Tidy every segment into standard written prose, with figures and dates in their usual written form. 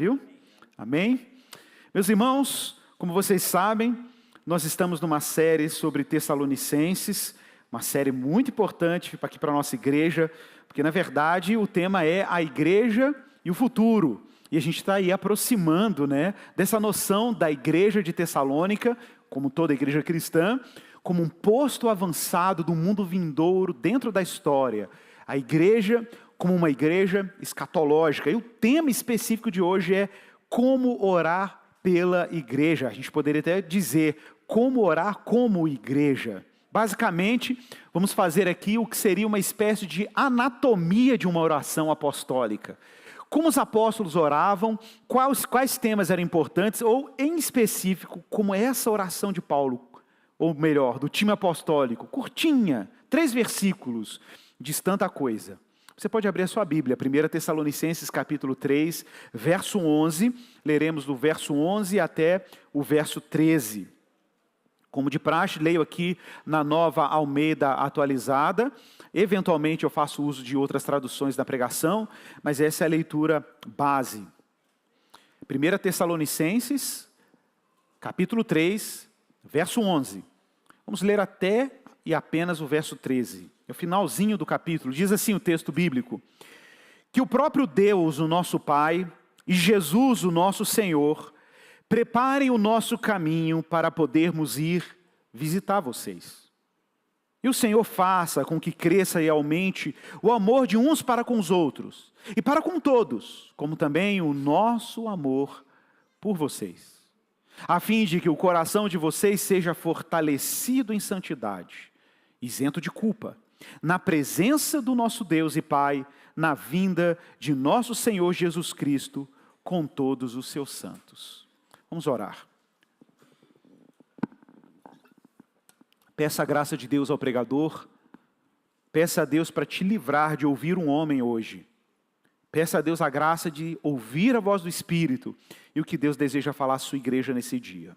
viu? Amém? Meus irmãos, como vocês sabem, nós estamos numa série sobre Tessalonicenses, uma série muito importante aqui para a nossa igreja, porque na verdade o tema é a igreja e o futuro. E a gente está aí aproximando, dessa noção da igreja de Tessalônica, como toda igreja cristã, como um posto avançado do mundo vindouro dentro da história. A igreja como uma igreja escatológica. E o tema específico de hoje é como orar pela igreja. A gente poderia até dizer como orar como igreja. Basicamente, vamos fazer aqui o que seria uma espécie de anatomia de uma oração apostólica. Como os apóstolos oravam, quais temas eram importantes, ou em específico, como essa oração de Paulo, ou melhor, do time apostólico, curtinha, 3 versículos, diz tanta coisa. Você pode abrir a sua Bíblia, 1 Tessalonicenses capítulo 3, verso 11, leremos do verso 11 até o verso 13. Como de praxe, leio aqui na Nova Almeida atualizada, eventualmente eu faço uso de outras traduções da pregação, mas essa é a leitura base. 1 Tessalonicenses, capítulo 3, verso 11. Vamos ler até e apenas o verso 13. É o finalzinho do capítulo. Diz assim o texto bíblico: que o próprio Deus, o nosso Pai, e Jesus, o nosso Senhor, preparem o nosso caminho para podermos ir visitar vocês. E o Senhor faça com que cresça e aumente o amor de uns para com os outros, e para com todos, como também o nosso amor por vocês, a fim de que o coração de vocês seja fortalecido em santidade, isento de culpa, na presença do nosso Deus e Pai, na vinda de nosso Senhor Jesus Cristo, com todos os seus santos. Vamos orar. Peça a graça de Deus ao pregador, peça a Deus para te livrar de ouvir um homem hoje. Peça a Deus a graça de ouvir a voz do Espírito e o que Deus deseja falar à sua igreja nesse dia.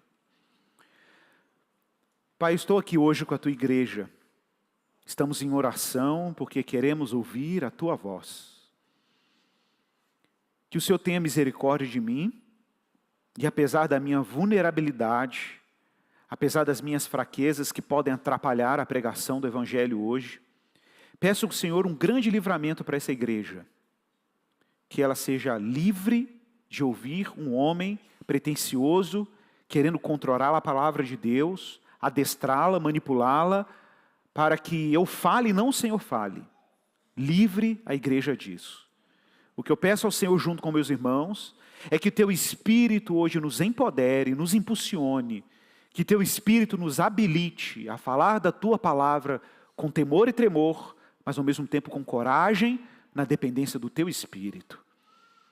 Pai, estou aqui hoje com a tua igreja. Estamos em oração porque queremos ouvir a tua voz. Que o Senhor tenha misericórdia de mim e apesar da minha vulnerabilidade, apesar das minhas fraquezas que podem atrapalhar a pregação do Evangelho hoje, peço ao Senhor um grande livramento para essa igreja. Que ela seja livre de ouvir um homem pretensioso, querendo controlar a palavra de Deus, adestrá-la, manipulá-la, para que eu fale e não o Senhor fale. Livre a igreja disso. O que eu peço ao Senhor junto com meus irmãos, é que teu Espírito hoje nos empodere, nos impulsione, que teu Espírito nos habilite a falar da tua palavra com temor e tremor, mas ao mesmo tempo com coragem, na dependência do teu Espírito.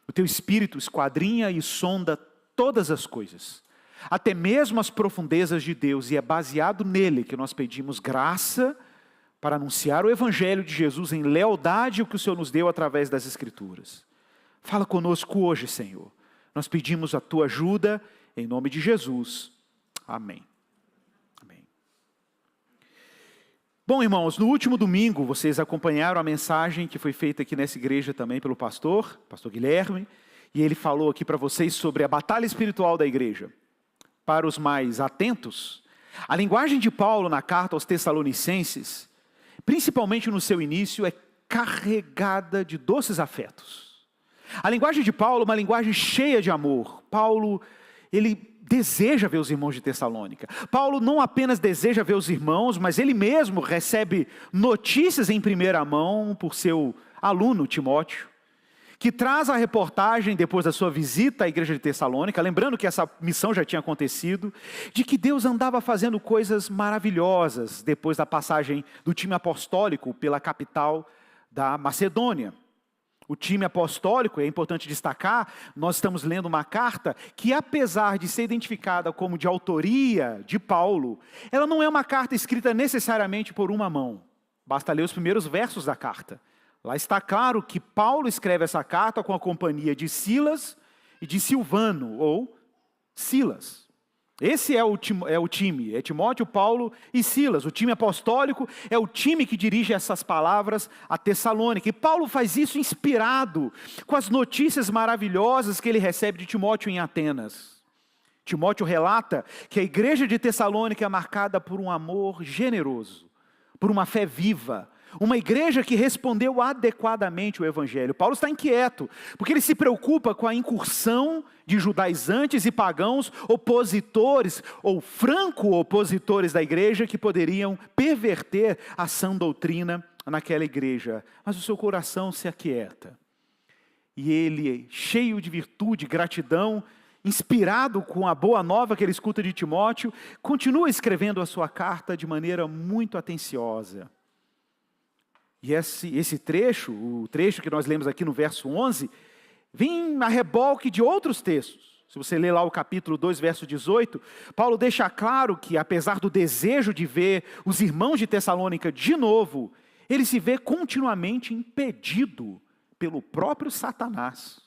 O teu Espírito esquadrinha e sonda todas as coisas, até mesmo as profundezas de Deus, e é baseado nele que nós pedimos graça para anunciar o Evangelho de Jesus em lealdade ao que o Senhor nos deu através das Escrituras. Fala conosco hoje, Senhor. Nós pedimos a tua ajuda, em nome de Jesus. Amém. Amém. Bom, irmãos, no último domingo, vocês acompanharam a mensagem que foi feita aqui nessa igreja também pelo pastor Guilherme, e ele falou aqui para vocês sobre a batalha espiritual da igreja. Para os mais atentos, a linguagem de Paulo na carta aos Tessalonicenses, principalmente no seu início, é carregada de doces afetos. A linguagem de Paulo é uma linguagem cheia de amor. Paulo, ele deseja ver os irmãos de Tessalônica. Paulo não apenas deseja ver os irmãos, mas ele mesmo recebe notícias em primeira mão por seu aluno Timóteo, que traz a reportagem depois da sua visita à igreja de Tessalônica, lembrando que essa missão já tinha acontecido, de que Deus andava fazendo coisas maravilhosas depois da passagem do time apostólico pela capital da Macedônia. O time apostólico, é importante destacar, nós estamos lendo uma carta que, apesar de ser identificada como de autoria de Paulo, ela não é uma carta escrita necessariamente por uma mão. Basta ler os primeiros versos da carta. Lá está claro que Paulo escreve essa carta com a companhia de Silas e de Silvano, ou Silas. Esse é o time, é Timóteo, Paulo e Silas. O time apostólico é o time que dirige essas palavras a Tessalônica. E Paulo faz isso inspirado com as notícias maravilhosas que ele recebe de Timóteo em Atenas. Timóteo relata que a igreja de Tessalônica é marcada por um amor generoso, por uma fé viva, uma igreja que respondeu adequadamente o evangelho. Paulo está inquieto, porque ele se preocupa com a incursão de judaizantes e pagãos, opositores ou franco-opositores da igreja, que poderiam perverter a sã doutrina naquela igreja. Mas o seu coração se aquieta. E ele, cheio de virtude, gratidão, inspirado com a boa nova que ele escuta de Timóteo, continua escrevendo a sua carta de maneira muito atenciosa. E esse trecho, o trecho que nós lemos aqui no verso 11, vem a reboque de outros textos. Se você ler lá o capítulo 2, verso 18, Paulo deixa claro que, apesar do desejo de ver os irmãos de Tessalônica de novo, ele se vê continuamente impedido pelo próprio Satanás.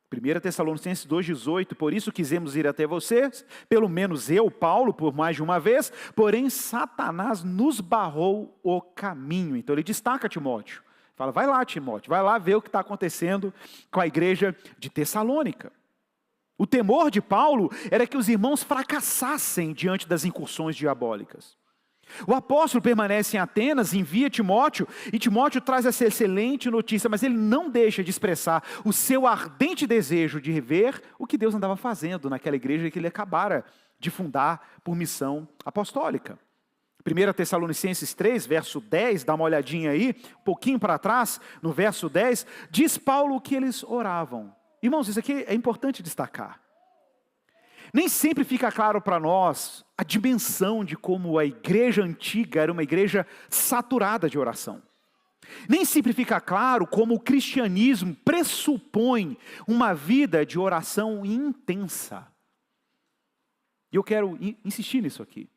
1 Tessalonicenses 2,18, por isso quisemos ir até vocês, pelo menos eu, Paulo, por mais de uma vez, porém Satanás nos barrou o caminho. Então ele destaca Timóteo, fala, vai lá Timóteo, vai lá ver o que está acontecendo com a igreja de Tessalônica. O temor de Paulo era que os irmãos fracassassem diante das incursões diabólicas. O apóstolo permanece em Atenas, envia Timóteo, e Timóteo traz essa excelente notícia, mas ele não deixa de expressar o seu ardente desejo de rever o que Deus andava fazendo naquela igreja que ele acabara de fundar por missão apostólica. 1 Tessalonicenses 3, verso 10, dá uma olhadinha aí, um pouquinho para trás, no verso 10, diz Paulo que eles oravam. Irmãos, isso aqui é importante destacar. Nem sempre fica claro para nós a dimensão de como a igreja antiga era uma igreja saturada de oração. Nem sempre fica claro como o cristianismo pressupõe uma vida de oração intensa. E eu quero insistir nisso aqui.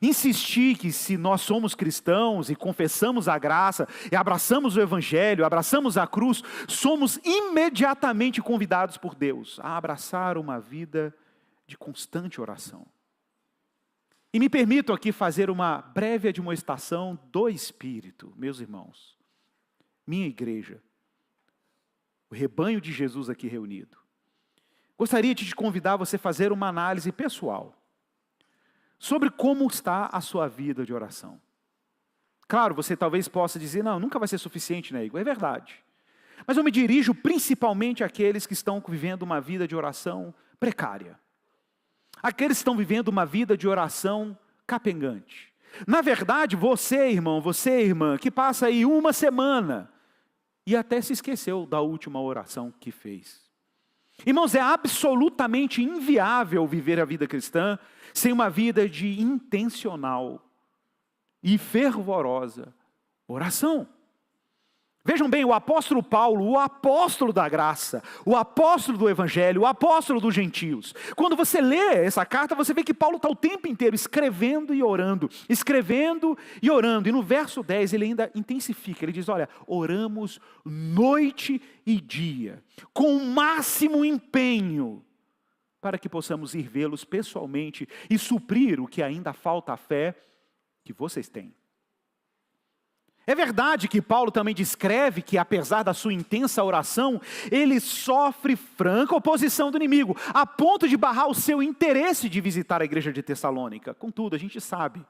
Insistir que se nós somos cristãos e confessamos a graça, e abraçamos o evangelho, abraçamos a cruz, somos imediatamente convidados por Deus a abraçar uma vida de constante oração. E me permito aqui fazer uma breve admoestação do Espírito, meus irmãos. Minha igreja, o rebanho de Jesus aqui reunido. Gostaria de te convidar a você fazer uma análise pessoal sobre como está a sua vida de oração. Claro, você talvez possa dizer, não, nunca vai ser suficiente, né, Igor? É verdade. Mas eu me dirijo principalmente àqueles que estão vivendo uma vida de oração precária. Aqueles que estão vivendo uma vida de oração capengante. Na verdade, você, irmão, você, irmã, que passa aí uma semana e até se esqueceu da última oração que fez. Irmãos, é absolutamente inviável viver a vida cristã sem uma vida de intencional e fervorosa oração. Vejam bem, o apóstolo Paulo, o apóstolo da graça, o apóstolo do evangelho, o apóstolo dos gentios. Quando você lê essa carta, você vê que Paulo está o tempo inteiro escrevendo e orando. E no verso 10 ele ainda intensifica, ele diz, olha, oramos noite e dia, com o máximo empenho, para que possamos ir vê-los pessoalmente e suprir o que ainda falta à fé que vocês têm. É verdade que Paulo também descreve que, apesar da sua intensa oração, ele sofre franca oposição do inimigo, a ponto de barrar o seu interesse de visitar a igreja de Tessalônica. Contudo, a gente sabe,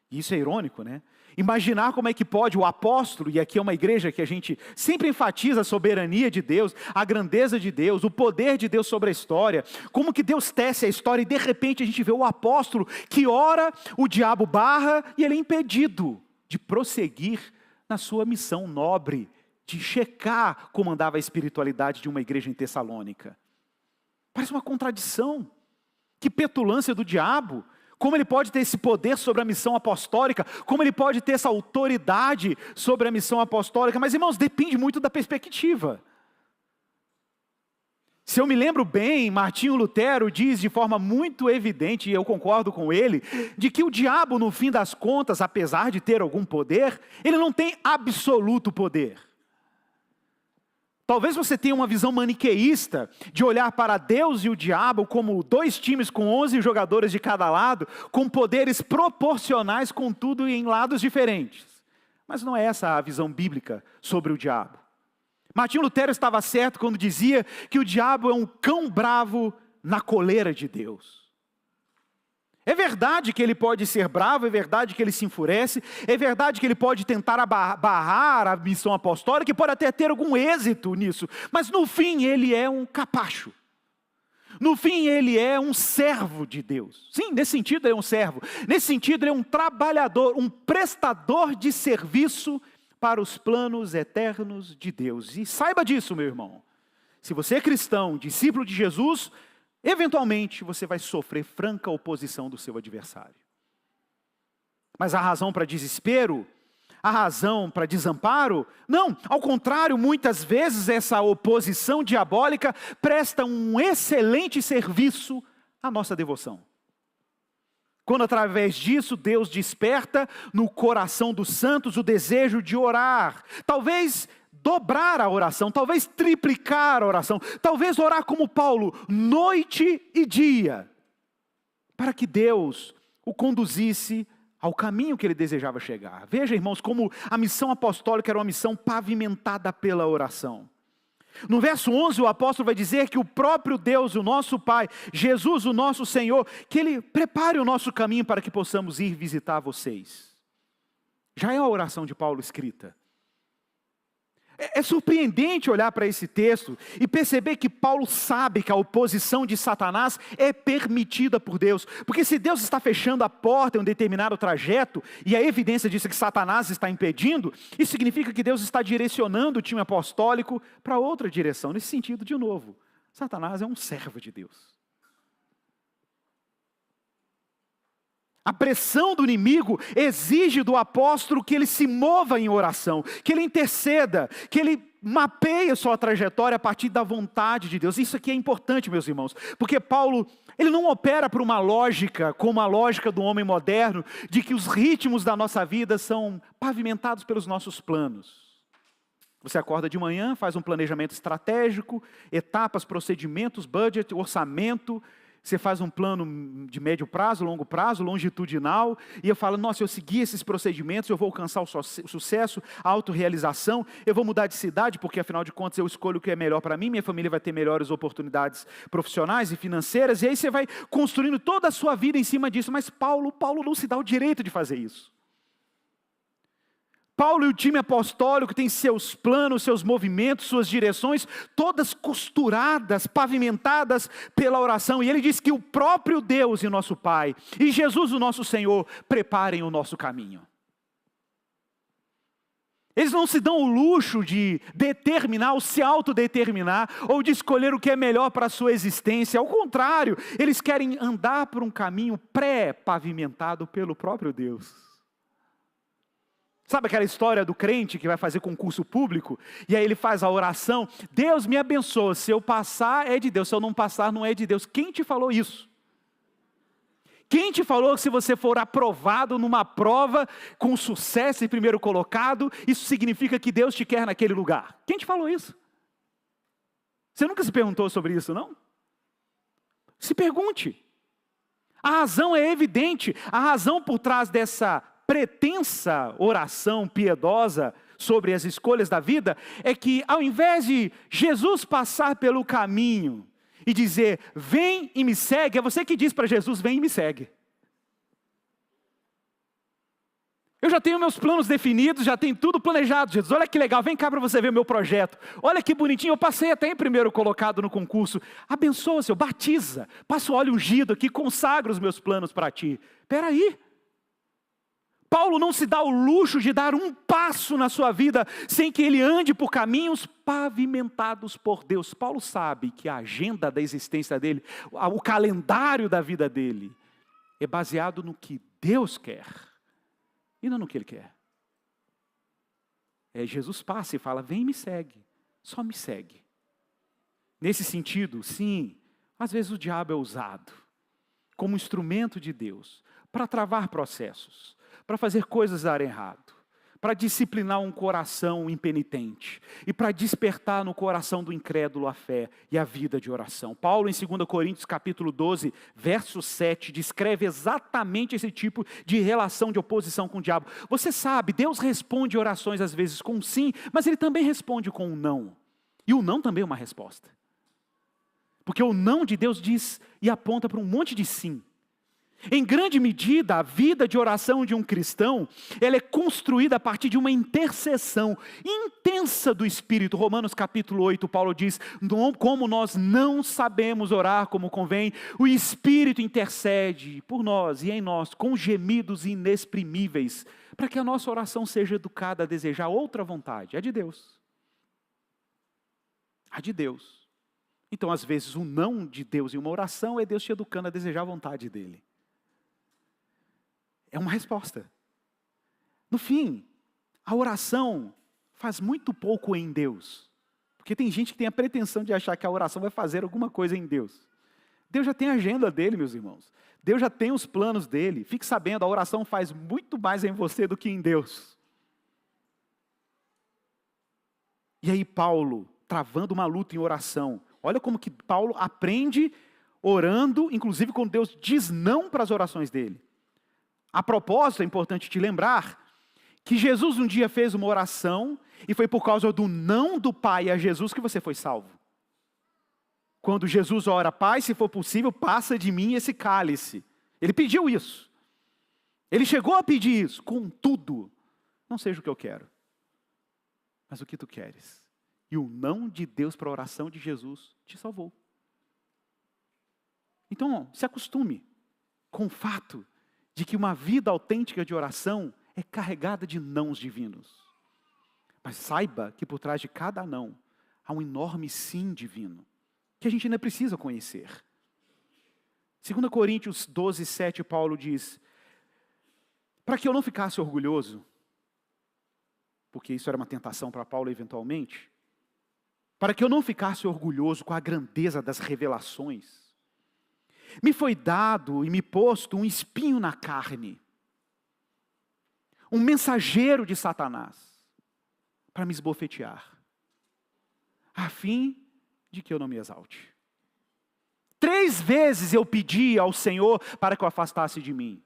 e isso é irônico, né? Imaginar como é que pode o apóstolo, e aqui é uma igreja que a gente sempre enfatiza a soberania de Deus, a grandeza de Deus, o poder de Deus sobre a história, como que Deus tece a história e de repente a gente vê o apóstolo que ora, o diabo barra e ele é impedido de prosseguir na sua missão nobre, de checar como andava a espiritualidade de uma igreja em Tessalônica. Parece uma contradição. Que petulância do diabo. Como ele pode ter esse poder sobre a missão apostólica, como ele pode ter essa autoridade sobre a missão apostólica, mas irmãos, depende muito da perspectiva. Se eu me lembro bem, Martinho Lutero diz de forma muito evidente, e eu concordo com ele, de que o diabo, no fim das contas, apesar de ter algum poder, ele não tem absoluto poder. Talvez você tenha uma visão maniqueísta de olhar para Deus e o diabo como dois times com 11 jogadores de cada lado, com poderes proporcionais, contudo em lados diferentes. Mas não é essa a visão bíblica sobre o diabo. Martinho Lutero estava certo quando dizia que o diabo é um cão bravo na coleira de Deus. É verdade que ele pode ser bravo, é verdade que ele se enfurece, é verdade que ele pode tentar barrar a missão apostólica, e pode até ter algum êxito nisso, mas no fim ele é um capacho. No fim ele é um servo de Deus. Sim, nesse sentido ele é um servo. Nesse sentido ele é um trabalhador, um prestador de serviço para os planos eternos de Deus. E saiba disso, meu irmão. Se você é cristão, discípulo de Jesus, eventualmente você vai sofrer franca oposição do seu adversário. Mas a razão para desespero, a razão para desamparo? Não, ao contrário, muitas vezes essa oposição diabólica presta um excelente serviço à nossa devoção. Quando através disso Deus desperta no coração dos santos o desejo de orar, talvez dobrar a oração, talvez triplicar a oração, talvez orar como Paulo, noite e dia, para que Deus o conduzisse ao caminho que ele desejava chegar. Veja, irmãos, como a missão apostólica era uma missão pavimentada pela oração. No verso 11, o apóstolo vai dizer que o próprio Deus, o nosso Pai, Jesus, o nosso Senhor, que Ele prepare o nosso caminho para que possamos ir visitar vocês. Já é a oração de Paulo escrita. É surpreendente olhar para esse texto e perceber que Paulo sabe que a oposição de Satanás é permitida por Deus. Porque se Deus está fechando a porta em um determinado trajeto, e a evidência disso é que Satanás está impedindo, isso significa que Deus está direcionando o time apostólico para outra direção. Nesse sentido, de novo, Satanás é um servo de Deus. A pressão do inimigo exige do apóstolo que ele se mova em oração, que ele interceda, que ele mapeie a sua trajetória a partir da vontade de Deus. Isso aqui é importante, meus irmãos, porque Paulo, ele não opera por uma lógica, como a lógica do homem moderno, de que os ritmos da nossa vida são pavimentados pelos nossos planos. Você acorda de manhã, faz um planejamento estratégico, etapas, procedimentos, budget, orçamento. Você faz um plano de médio prazo, longo prazo, longitudinal, e eu falo, nossa, eu segui esses procedimentos, eu vou alcançar o sucesso, a autorrealização, eu vou mudar de cidade, porque afinal de contas eu escolho o que é melhor para mim, minha família vai ter melhores oportunidades profissionais e financeiras, e aí você vai construindo toda a sua vida em cima disso. Mas Paulo não se dá o direito de fazer isso. Paulo e o time apostólico têm seus planos, seus movimentos, suas direções, todas costuradas, pavimentadas pela oração. E ele diz que o próprio Deus e nosso Pai, e Jesus o nosso Senhor, preparem o nosso caminho. Eles não se dão o luxo de determinar ou se autodeterminar, ou de escolher o que é melhor para a sua existência. Ao contrário, eles querem andar por um caminho pré-pavimentado pelo próprio Deus. Sabe aquela história do crente que vai fazer concurso público? E aí ele faz a oração, Deus me abençoa, se eu passar é de Deus, se eu não passar não é de Deus. Quem te falou isso? Quem te falou que se você for aprovado numa prova com sucesso e primeiro colocado, isso significa que Deus te quer naquele lugar? Quem te falou isso? Você nunca se perguntou sobre isso, não? Se pergunte. A razão é evidente, a razão por trás dessa pretensa oração piedosa sobre as escolhas da vida, é que ao invés de Jesus passar pelo caminho e dizer, vem e me segue, é você que diz para Jesus, vem e me segue. Eu já tenho meus planos definidos, já tenho tudo planejado, Jesus, olha que legal, vem cá para você ver o meu projeto, olha que bonitinho, eu passei até em primeiro colocado no concurso, abençoa, Senhor, batiza, passa o óleo ungido aqui, consagra os meus planos para ti. Espera aí. Paulo não se dá o luxo de dar um passo na sua vida sem que ele ande por caminhos pavimentados por Deus. Paulo sabe que a agenda da existência dele, o calendário da vida dele, é baseado no que Deus quer e não no que ele quer. Jesus passa e fala, vem e me segue, só me segue. Nesse sentido, sim, às vezes o diabo é usado como instrumento de Deus para travar processos, para fazer coisas darem errado. para disciplinar um coração impenitente e para despertar no coração do incrédulo a fé e a vida de oração. Paulo, em 2 Coríntios capítulo 12, verso 7, descreve exatamente esse tipo de relação de oposição com o diabo. Você sabe, Deus responde orações às vezes com sim, mas Ele também responde com um não. E o não também é uma resposta. Porque o não de Deus diz e aponta para um monte de sim. Em grande medida, a vida de oração de um cristão, ela é construída a partir de uma intercessão intensa do Espírito. Romanos capítulo 8, Paulo diz, como nós não sabemos orar como convém, o Espírito intercede por nós e em nós, com gemidos inexprimíveis, para que a nossa oração seja educada a desejar outra vontade, a de Deus. A de Deus. Então, às vezes, o não de Deus em uma oração é Deus te educando a desejar a vontade dEle. É uma resposta. No fim, a oração faz muito pouco em Deus. Porque tem gente que tem a pretensão de achar que a oração vai fazer alguma coisa em Deus. Deus já tem a agenda dele, meus irmãos. Deus já tem os planos dele. Fique sabendo, a oração faz muito mais em você do que em Deus. E aí Paulo, travando uma luta em oração. Olha como que Paulo aprende orando, inclusive quando Deus diz não para as orações dele. A propósito, é importante te lembrar que Jesus um dia fez uma oração e foi por causa do não do Pai a Jesus que você foi salvo. Quando Jesus ora, Pai, se for possível, passa de mim esse cálice. Ele pediu isso. Ele chegou a pedir isso. Contudo, não seja o que eu quero, mas o que tu queres. E o não de Deus para a oração de Jesus te salvou. Então, se acostume com o fato de que uma vida autêntica de oração é carregada de nãos divinos. Mas saiba que por trás de cada não, há um enorme sim divino, que a gente ainda precisa conhecer. 2 Coríntios 12, 7, Paulo diz, para que eu não ficasse orgulhoso, porque isso era uma tentação para Paulo eventualmente, para que eu não ficasse orgulhoso com a grandeza das revelações, me foi dado e me posto um espinho na carne, um mensageiro de Satanás, para me esbofetear, a fim de que eu não me exalte. 3 vezes eu pedi ao Senhor para que o afastasse de mim.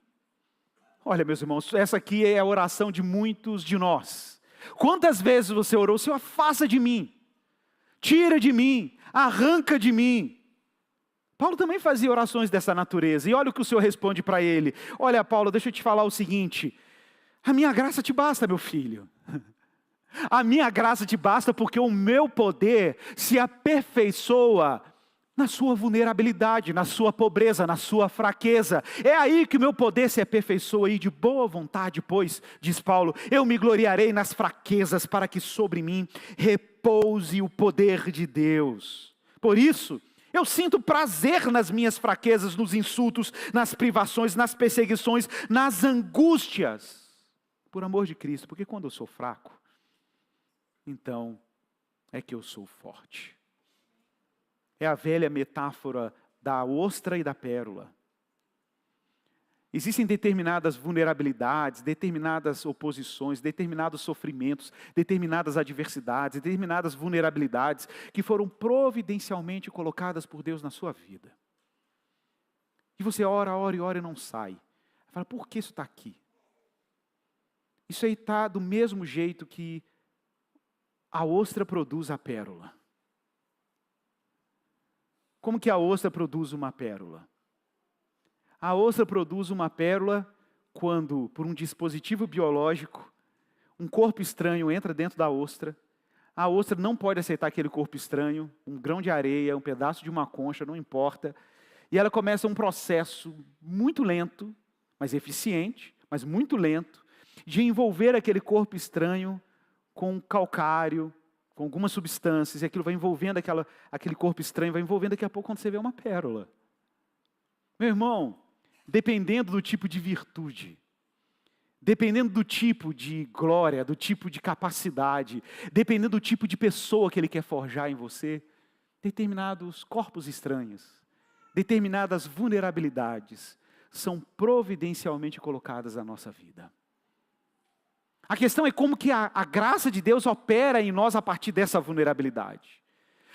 Olha, meus irmãos, essa aqui é a oração de muitos de nós. Quantas vezes você orou, Senhor, afasta de mim, tira de mim, arranca de mim. Paulo também fazia orações dessa natureza, e olha o que o Senhor responde para ele. Olha, Paulo, deixa eu te falar o seguinte, a minha graça te basta, meu filho. A minha graça te basta porque o meu poder se aperfeiçoa na sua vulnerabilidade, na sua pobreza, na sua fraqueza. É aí que o meu poder se aperfeiçoa e de boa vontade, pois, diz Paulo, eu me gloriarei nas fraquezas para que sobre mim repouse o poder de Deus. Por isso, eu sinto prazer nas minhas fraquezas, nos insultos, nas privações, nas perseguições, nas angústias, por amor de Cristo, porque quando eu sou fraco, então é que eu sou forte. É a velha metáfora da ostra e da pérola. Existem determinadas vulnerabilidades, determinadas oposições, determinados sofrimentos, determinadas adversidades, determinadas vulnerabilidades que foram providencialmente colocadas por Deus na sua vida. E você ora, ora e ora e não sai. Fala, por que isso está aqui? Isso aí está do mesmo jeito que a ostra produz a pérola. Como que a ostra produz uma pérola? A ostra produz uma pérola quando, por um dispositivo biológico, um corpo estranho entra dentro da ostra. A ostra não pode aceitar aquele corpo estranho, um grão de areia, um pedaço de uma concha, não importa. E ela começa um processo muito lento, mas eficiente, mas muito lento, de envolver aquele corpo estranho com calcário, com algumas substâncias, e aquilo vai envolvendo aquele corpo estranho, vai envolvendo daqui a pouco quando você vê uma pérola. Meu irmão, dependendo do tipo de virtude, dependendo do tipo de glória, do tipo de capacidade, dependendo do tipo de pessoa que Ele quer forjar em você, determinados corpos estranhos, determinadas vulnerabilidades, são providencialmente colocadas na nossa vida. A questão é como que a graça de Deus opera em nós a partir dessa vulnerabilidade.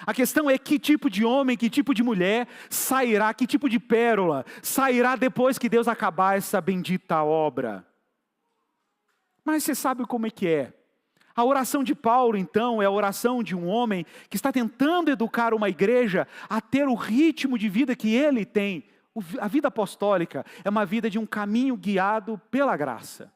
A questão é que tipo de homem, que tipo de mulher sairá, que tipo de pérola sairá depois que Deus acabar essa bendita obra. Mas você sabe como é que é. A oração de Paulo, então, é a oração de um homem que está tentando educar uma igreja a ter o ritmo de vida que ele tem. A vida apostólica é uma vida de um caminho guiado pela graça.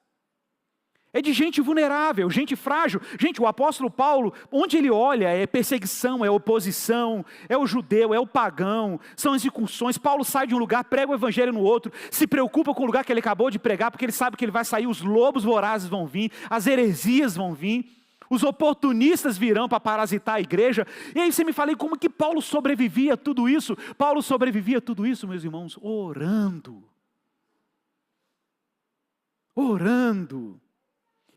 É de gente vulnerável, gente frágil. Gente, o apóstolo Paulo, onde ele olha, é perseguição, é oposição, é o judeu, é o pagão, são as incursões. Paulo sai de um lugar, prega o evangelho no outro, se preocupa com o lugar que ele acabou de pregar, porque ele sabe que ele vai sair, os lobos vorazes vão vir, as heresias vão vir, os oportunistas virão para parasitar a igreja. E aí você me fala, como que Paulo sobrevivia a tudo isso? Paulo sobrevivia a tudo isso, meus irmãos, orando. Orando.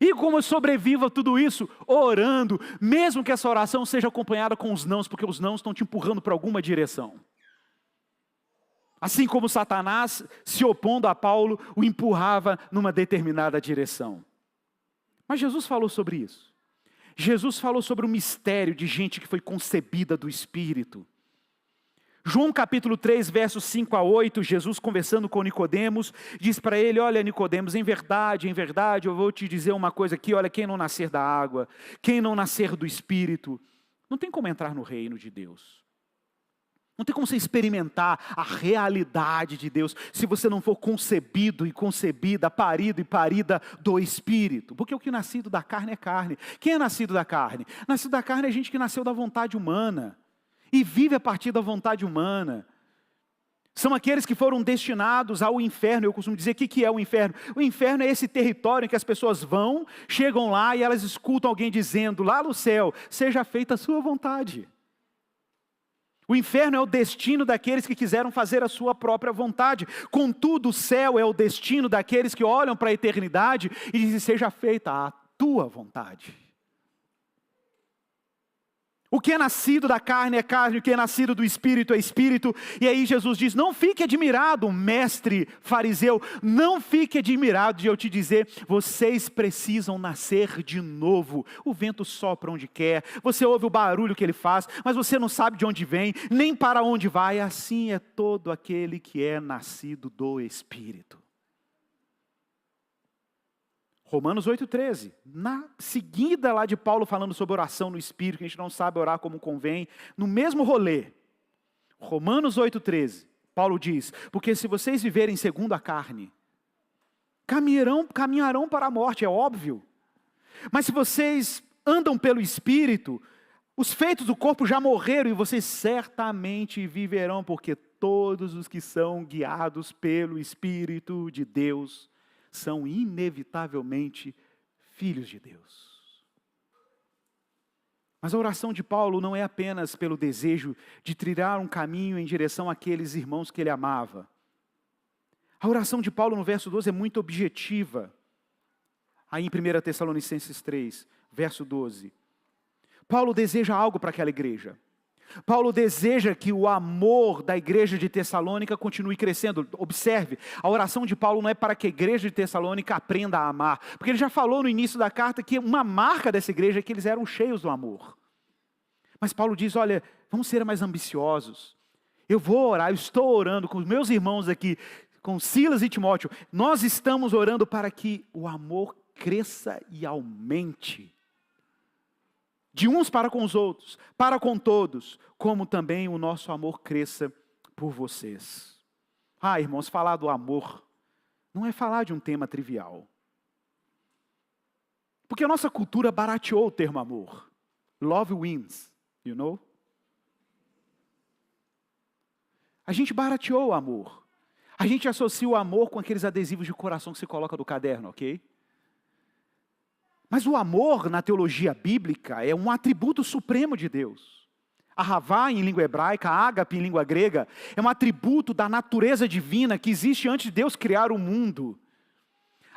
E como eu sobrevivo a tudo isso? Orando, mesmo que essa oração seja acompanhada com os nãos, porque os nãos estão te empurrando para alguma direção. Assim como Satanás, se opondo a Paulo, o empurrava numa determinada direção. Mas Jesus falou sobre isso. Jesus falou sobre o mistério de gente que foi concebida do Espírito. João capítulo 3, versos 5 a 8, Jesus conversando com Nicodemos, diz para ele, olha Nicodemos, em verdade, eu vou te dizer uma coisa aqui, olha, quem não nascer da água, quem não nascer do Espírito, não tem como entrar no reino de Deus. Não tem como você experimentar a realidade de Deus, se você não for concebido e concebida, parido e parida do Espírito. Porque o que é nascido da carne é carne. Quem é nascido da carne? Nascido da carne é gente que nasceu da vontade humana. E vive a partir da vontade humana. São aqueles que foram destinados ao inferno. Eu costumo dizer, o que é o inferno? O inferno é esse território em que as pessoas vão, chegam lá e elas escutam alguém dizendo, lá no céu, seja feita a sua vontade. O inferno é o destino daqueles que quiseram fazer a sua própria vontade. Contudo, o céu é o destino daqueles que olham para a eternidade e dizem, seja feita a tua vontade. O que é nascido da carne é carne, o que é nascido do Espírito é Espírito. E aí Jesus diz, não fique admirado, mestre fariseu, não fique admirado de eu te dizer, vocês precisam nascer de novo. O vento sopra onde quer, você ouve o barulho que ele faz, mas você não sabe de onde vem, nem para onde vai. Assim é todo aquele que é nascido do Espírito. Romanos 8,13, na seguida lá de Paulo falando sobre oração no Espírito, que a gente não sabe orar como convém, no mesmo rolê, Romanos 8,13, Paulo diz, porque se vocês viverem segundo a carne, caminharão para a morte, é óbvio, mas se vocês andam pelo Espírito, os feitos do corpo já morreram e vocês certamente viverão, porque todos os que são guiados pelo Espírito de Deus, são inevitavelmente filhos de Deus. Mas a oração de Paulo não é apenas pelo desejo de trilhar um caminho em direção àqueles irmãos que ele amava. A oração de Paulo no verso 12 é muito objetiva. Aí em 1 Tessalonicenses 3, verso 12. Paulo deseja algo para aquela igreja. Paulo deseja que o amor da igreja de Tessalônica continue crescendo. Observe, a oração de Paulo não é para que a igreja de Tessalônica aprenda a amar, porque ele já falou no início da carta que uma marca dessa igreja é que eles eram cheios do amor. Mas Paulo diz, olha, vamos ser mais ambiciosos. Eu vou orar, eu estou orando com os meus irmãos aqui, com Silas e Timóteo. Nós estamos orando para que o amor cresça e aumente. De uns para com os outros, para com todos, como também o nosso amor cresça por vocês. Irmãos, falar do amor não é falar de um tema trivial. Porque a nossa cultura barateou o termo amor. Love wins, you know? A gente barateou o amor. A gente associa o amor com aqueles adesivos de coração que você coloca no caderno, ok? Mas o amor, na teologia bíblica, é um atributo supremo de Deus. Ahavá, em língua hebraica, ágape, em língua grega, é um atributo da natureza divina que existe antes de Deus criar o mundo.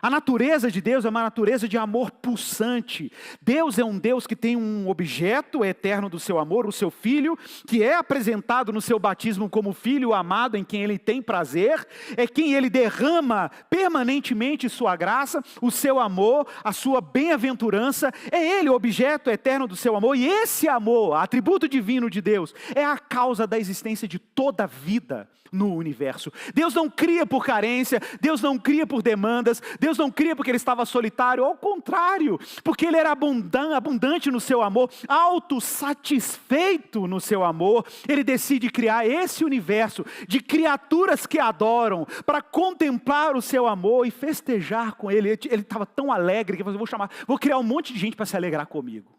A natureza de Deus é uma natureza de amor pulsante. Deus é um Deus que tem um objeto eterno do seu amor, o seu Filho, que é apresentado no seu batismo como Filho amado, em quem Ele tem prazer, é quem Ele derrama permanentemente sua graça, o seu amor, a sua bem-aventurança. É Ele o objeto eterno do seu amor, e esse amor, atributo divino de Deus, é a causa da existência de toda a vida no universo. Deus não cria por carência, Deus não cria por demandas, Deus não cria porque Ele estava solitário, ao contrário, porque Ele era abundante no seu amor, autossatisfeito no seu amor. Ele decide criar esse universo de criaturas que adoram, para contemplar o seu amor e festejar com Ele. Ele estava tão alegre que ele falou, vou criar um monte de gente para se alegrar comigo.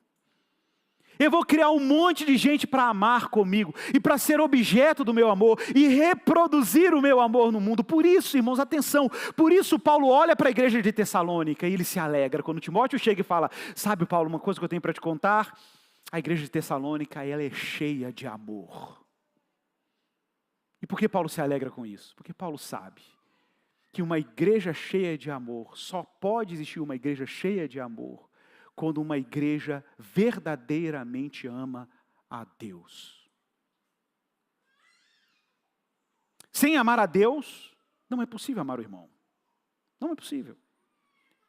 Eu vou criar um monte de gente para amar comigo, e para ser objeto do meu amor, e reproduzir o meu amor no mundo. Por isso, irmãos, atenção, por isso Paulo olha para a igreja de Tessalônica, e ele se alegra. Quando Timóteo chega e fala, sabe Paulo, uma coisa que eu tenho para te contar, a igreja de Tessalônica, ela é cheia de amor. E por que Paulo se alegra com isso? Porque Paulo sabe que uma igreja cheia de amor, só pode existir uma igreja cheia de amor, quando uma igreja verdadeiramente ama a Deus. Sem amar a Deus, não é possível amar o irmão. Não é possível.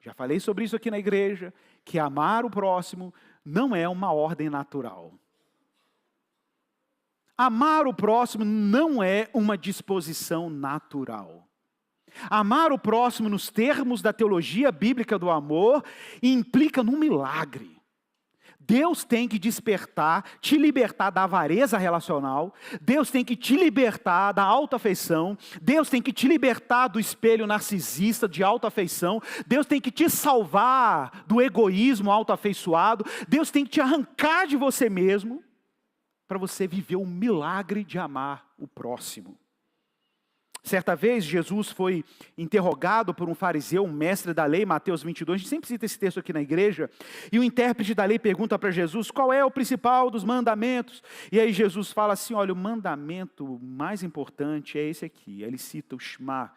Já falei sobre isso aqui na igreja, que amar o próximo não é uma ordem natural. Amar o próximo não é uma disposição natural. Amar o próximo nos termos da teologia bíblica do amor implica num milagre. Deus tem que despertar, te libertar da avareza relacional. Deus tem que te libertar da autoafeição. Deus tem que te libertar do espelho narcisista de autoafeição. Deus tem que te salvar do egoísmo autoafeiçoado. Deus tem que te arrancar de você mesmo para você viver o milagre de amar o próximo. Certa vez, Jesus foi interrogado por um fariseu, um mestre da lei, Mateus 22, a gente sempre cita esse texto aqui na igreja, e o intérprete da lei pergunta para Jesus, qual é o principal dos mandamentos? E aí Jesus fala assim, olha, o mandamento mais importante é esse aqui. Ele cita o Shema,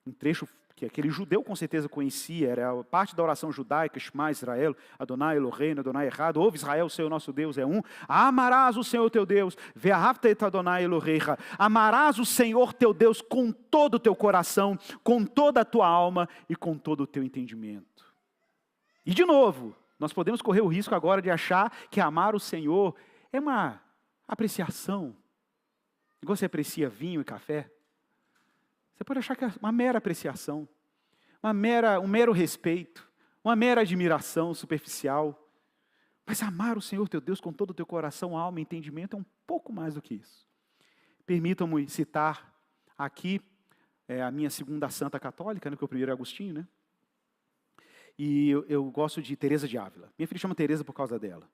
um trecho que aquele judeu com certeza conhecia, era parte da oração judaica, Shema Israel, Adonai Eloheinu, Adonai Echad, ouve Israel, o Senhor nosso Deus é um, amarás o Senhor teu Deus, ve'ahavta et Adonai Elohecha, amarás o Senhor teu Deus com todo o teu coração, com toda a tua alma e com todo o teu entendimento. E de novo, nós podemos correr o risco agora de achar que amar o Senhor é uma apreciação, igual você aprecia vinho e café. Você pode achar que é uma mera apreciação, um mero respeito, uma mera admiração superficial. Mas amar o Senhor teu Deus com todo o teu coração, alma e entendimento é um pouco mais do que isso. Permitam-me citar aqui a minha segunda santa católica, né, que é o primeiro é Agostinho, né? E eu gosto de Teresa de Ávila. Minha filha chama Teresa por causa dela.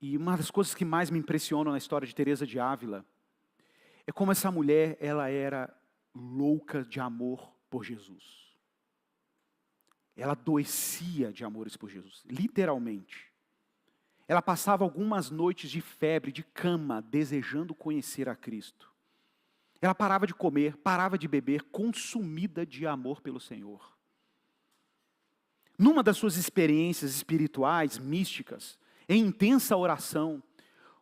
E uma das coisas que mais me impressionam na história de Teresa de Ávila é como essa mulher, ela era louca de amor por Jesus. Ela adoecia de amores por Jesus, literalmente. Ela passava algumas noites de febre, de cama, desejando conhecer a Cristo. Ela parava de comer, parava de beber, consumida de amor pelo Senhor. Numa das suas experiências espirituais, místicas, em intensa oração,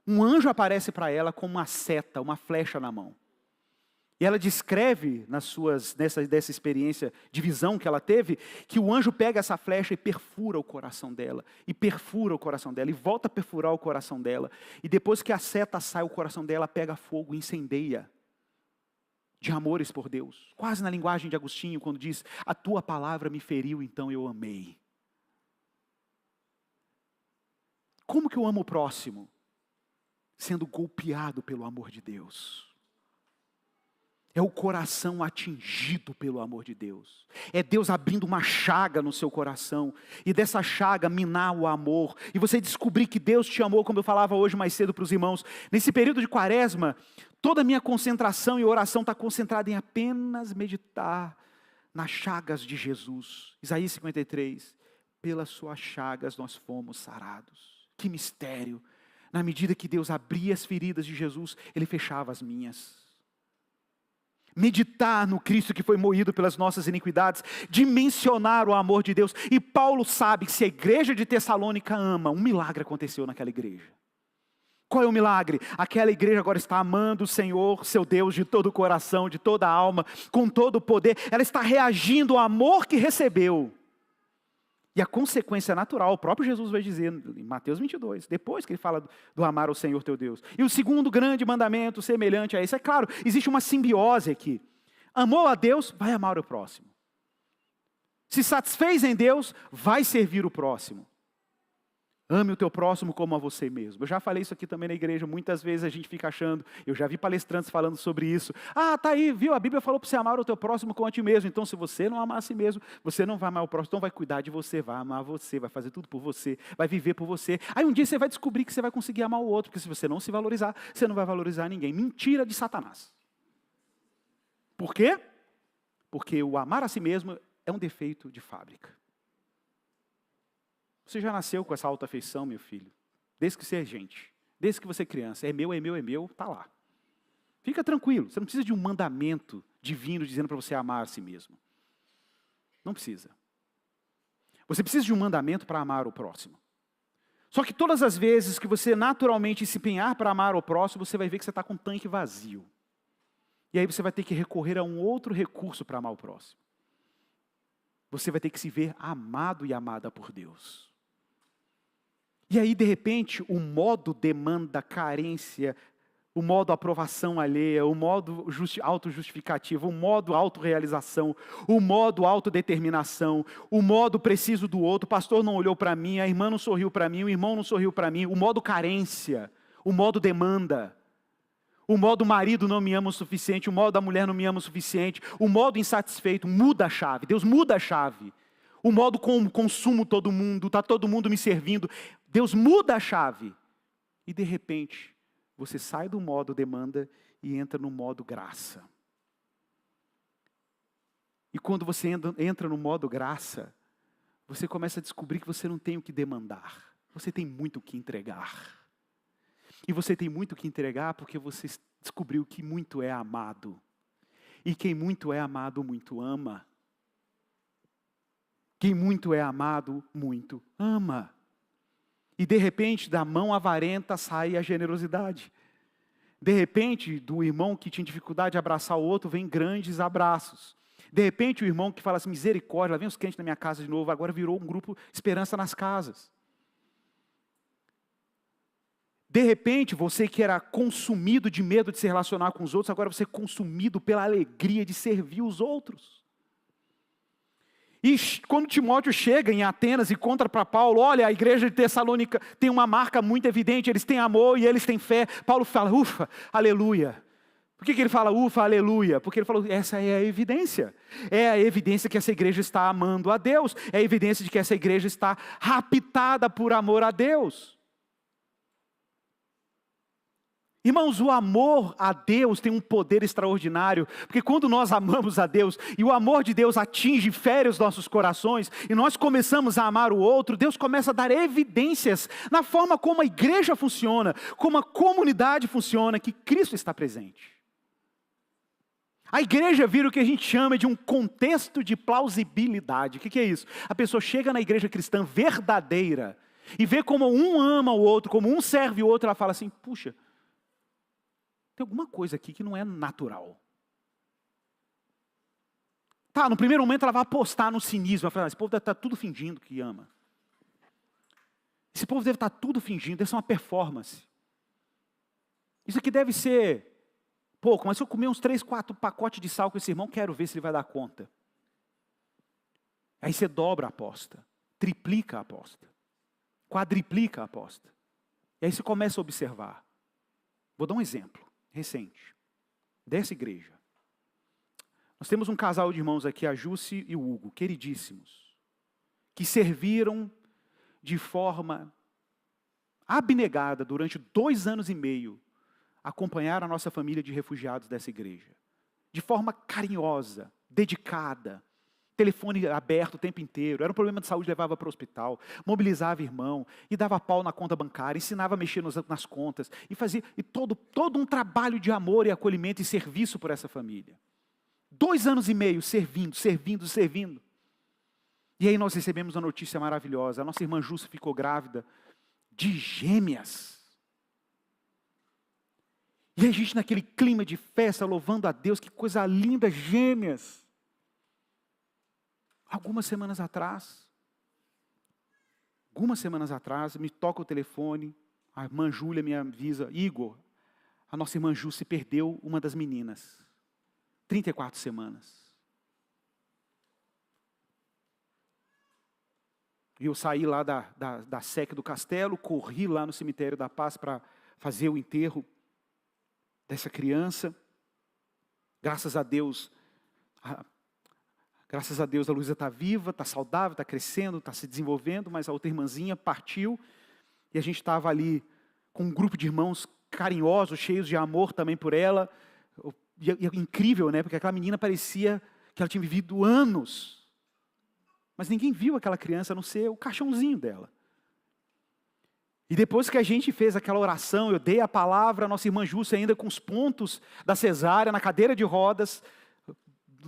um anjo aparece para ela com uma seta, uma flecha na mão. E ela descreve dessa experiência de visão que ela teve, que o anjo pega essa flecha e perfura o coração dela, e perfura o coração dela, e volta a perfurar o coração dela. E depois que a seta sai, o coração dela pega fogo e incendeia de amores por Deus. Quase na linguagem de Agostinho, quando diz, a tua palavra me feriu, então eu amei. Como que eu amo o próximo? Sendo golpeado pelo amor de Deus. É o coração atingido pelo amor de Deus. É Deus abrindo uma chaga no seu coração. E dessa chaga minar o amor. E você descobrir que Deus te amou, como eu falava hoje mais cedo para os irmãos. Nesse período de quaresma, toda a minha concentração e oração está concentrada em apenas meditar nas chagas de Jesus. Isaías 53. Pelas suas chagas nós fomos sarados. Que mistério. Na medida que Deus abria as feridas de Jesus, Ele fechava as minhas. meditar no Cristo que foi moído pelas nossas iniquidades, dimensionar o amor de Deus. E Paulo sabe que se a igreja de Tessalônica ama, um milagre aconteceu naquela igreja. Qual é o milagre? Aquela igreja agora está amando o Senhor, seu Deus, de todo o coração, de toda a alma, com todo o poder. Ela está reagindo ao amor que recebeu. E a consequência natural, o próprio Jesus vai dizer em Mateus 22, depois que ele fala do amar ao Senhor teu Deus. E o segundo grande mandamento, semelhante a esse, é claro, existe uma simbiose aqui. Amou a Deus, vai amar o próximo. Se satisfez em Deus, vai servir o próximo. Ame o teu próximo como a você mesmo. Eu já falei isso aqui também na igreja, muitas vezes a gente fica achando, eu já vi palestrantes falando sobre isso. Ah, tá aí, viu? A Bíblia falou para você amar o teu próximo como a ti mesmo. Então se você não amar a si mesmo, você não vai amar o próximo, então vai cuidar de você, vai amar você, vai fazer tudo por você, vai viver por você. Aí um dia você vai descobrir que você vai conseguir amar o outro, porque se você não se valorizar, você não vai valorizar ninguém. Mentira de Satanás. Por quê? Porque o amar a si mesmo é um defeito de fábrica. Você já nasceu com essa autoafeição, meu filho? Desde que você é gente. Desde que você é criança. É meu, está lá. Fica tranquilo. Você não precisa de um mandamento divino dizendo para você amar a si mesmo. Não precisa. Você precisa de um mandamento para amar o próximo. Só que todas as vezes que você naturalmente se empenhar para amar o próximo, você vai ver que você está com um tanque vazio. E aí você vai ter que recorrer a um outro recurso para amar o próximo. Você vai ter que se ver amado e amada por Deus. E aí, de repente, o modo demanda carência, o modo aprovação alheia, o modo autojustificativo, o modo autorrealização, o modo autodeterminação, o modo preciso do outro, o pastor não olhou para mim, a irmã não sorriu para mim, o irmão não sorriu para mim, o modo carência, o modo demanda, o modo marido não me ama o suficiente, o modo da mulher não me ama o suficiente, o modo insatisfeito, muda a chave, Deus muda a chave. O modo como consumo todo mundo, está todo mundo me servindo. Deus muda a chave. E de repente, você sai do modo demanda e entra no modo graça. E quando você entra no modo graça, você começa a descobrir que você não tem o que demandar. Você tem muito o que entregar. E você tem muito o que entregar porque você descobriu que muito é amado. E quem muito é amado, muito ama. Quem muito é amado, muito ama. E de repente, da mão avarenta sai a generosidade. De repente, do irmão que tinha dificuldade de abraçar o outro, vem grandes abraços. De repente, o irmão que fala assim, misericórdia, lá vem os crentes na minha casa de novo, agora virou um grupo Esperança nas Casas. De repente, você que era consumido de medo de se relacionar com os outros, agora você é consumido pela alegria de servir os outros. E quando Timóteo chega em Atenas e conta para Paulo, olha, a igreja de Tessalônica tem uma marca muito evidente, eles têm amor e eles têm fé. Paulo fala, ufa, aleluia. Por que ele fala ufa, aleluia? Porque ele falou, essa é a evidência. É a evidência que essa igreja está amando a Deus. É a evidência de que essa igreja está raptada por amor a Deus. Irmãos, o amor a Deus tem um poder extraordinário, porque quando nós amamos a Deus, e o amor de Deus atinge, fere os nossos corações, e nós começamos a amar o outro, Deus começa a dar evidências na forma como a igreja funciona, como a comunidade funciona, que Cristo está presente. A igreja vira o que a gente chama de um contexto de plausibilidade. O que é isso? A pessoa chega na igreja cristã verdadeira, e vê como um ama o outro, como um serve o outro, ela fala assim, puxa, tem alguma coisa aqui que não é natural. Tá, no primeiro momento ela vai apostar no cinismo, vai falar, esse povo deve estar tudo fingindo que ama. Esse povo deve estar tudo fingindo, deve ser uma performance. Isso aqui deve ser pouco, mas se eu comer uns 3, 4 pacotes de sal com esse irmão, quero ver se ele vai dar conta. Aí você dobra a aposta, triplica a aposta, quadriplica a aposta. E aí você começa a observar. Vou dar um exemplo recente, dessa igreja. Nós temos um casal de irmãos aqui, a Jússi e o Hugo, queridíssimos, que serviram de forma abnegada durante 2 anos e meio, acompanhar a nossa família de refugiados dessa igreja. De forma carinhosa, dedicada, telefone aberto o tempo inteiro, era um problema de saúde, levava para o hospital, mobilizava irmão, e dava pau na conta bancária, ensinava a mexer nas contas, e fazia todo um trabalho de amor e acolhimento e serviço por essa família. 2 anos e meio servindo. E aí nós recebemos uma notícia maravilhosa. A nossa irmã Júcia ficou grávida de gêmeas. E a gente naquele clima de festa, louvando a Deus, que coisa linda, gêmeas. Algumas semanas atrás, me toca o telefone, a irmã Júlia me avisa, Igor, a nossa irmã Júcia perdeu uma das meninas. 34 semanas. E eu saí lá da seca do castelo, corri lá no cemitério da Paz para fazer o enterro dessa criança. Graças a Deus a Luísa está viva, está saudável, está crescendo, está se desenvolvendo, mas a outra irmãzinha partiu. E a gente estava ali com um grupo de irmãos carinhosos, cheios de amor também por ela. E é incrível, né? Porque aquela menina parecia que ela tinha vivido anos. Mas ninguém viu aquela criança, a não ser o caixãozinho dela. E depois que a gente fez aquela oração, eu dei a palavra, a nossa irmã Júcia ainda com os pontos da cesárea, na cadeira de rodas.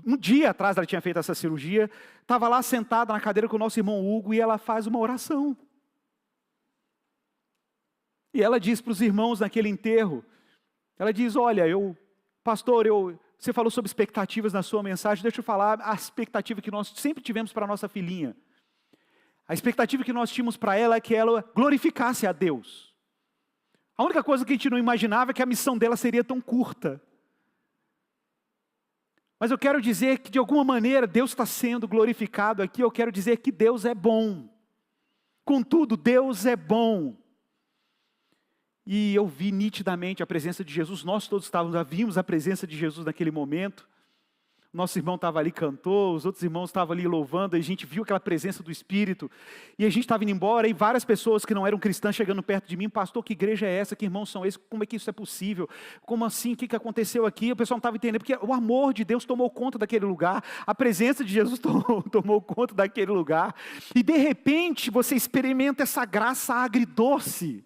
Um dia atrás ela tinha feito essa cirurgia. Estava lá sentada na cadeira com o nosso irmão Hugo e ela faz uma oração. E ela diz para os irmãos naquele enterro, ela diz, olha, pastor, você falou sobre expectativas na sua mensagem, deixa eu falar a expectativa que nós sempre tivemos para a nossa filhinha. A expectativa que nós tínhamos para ela é que ela glorificasse a Deus. A única coisa que a gente não imaginava é que a missão dela seria tão curta. Mas eu quero dizer que de alguma maneira Deus está sendo glorificado aqui, eu quero dizer que Deus é bom. Contudo, Deus é bom. E eu vi nitidamente a presença de Jesus, nós todos vimos a presença de Jesus naquele momento. Nosso irmão estava ali, cantou, os outros irmãos estavam ali louvando, e a gente viu aquela presença do Espírito. E a gente estava indo embora, e várias pessoas que não eram cristãs chegando perto de mim, pastor, que igreja é essa? Que irmãos são esses? Como é que isso é possível? Como assim? O que aconteceu aqui? O pessoal não estava entendendo, porque o amor de Deus tomou conta daquele lugar, a presença de Jesus tomou conta daquele lugar. E de repente você experimenta essa graça agridoce.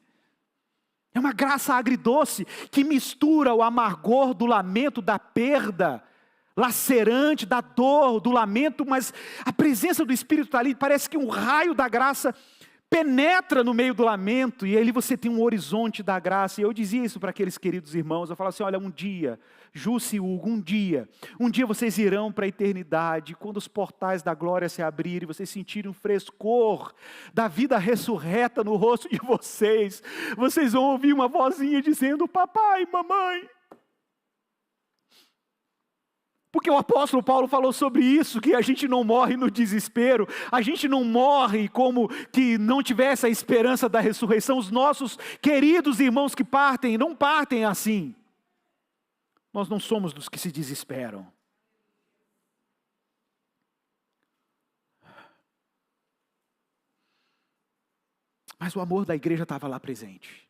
É uma graça agridoce que mistura o amargor do lamento, da perda, lacerante, da dor, do lamento, mas a presença do Espírito está ali, parece que um raio da graça penetra no meio do lamento, e ali você tem um horizonte da graça. E eu dizia isso para aqueles queridos irmãos, eu falava assim, olha, um dia, Júcia e Hugo, um dia vocês irão para a eternidade, quando os portais da glória se abrirem, vocês sentirem um frescor da vida ressurreta no rosto de vocês vão ouvir uma vozinha dizendo, papai, mamãe. Porque o apóstolo Paulo falou sobre isso, que a gente não morre no desespero, a gente não morre como que não tivesse a esperança da ressurreição. Os nossos queridos irmãos que partem, não partem assim. Nós não somos dos que se desesperam. Mas o amor da igreja estava lá presente.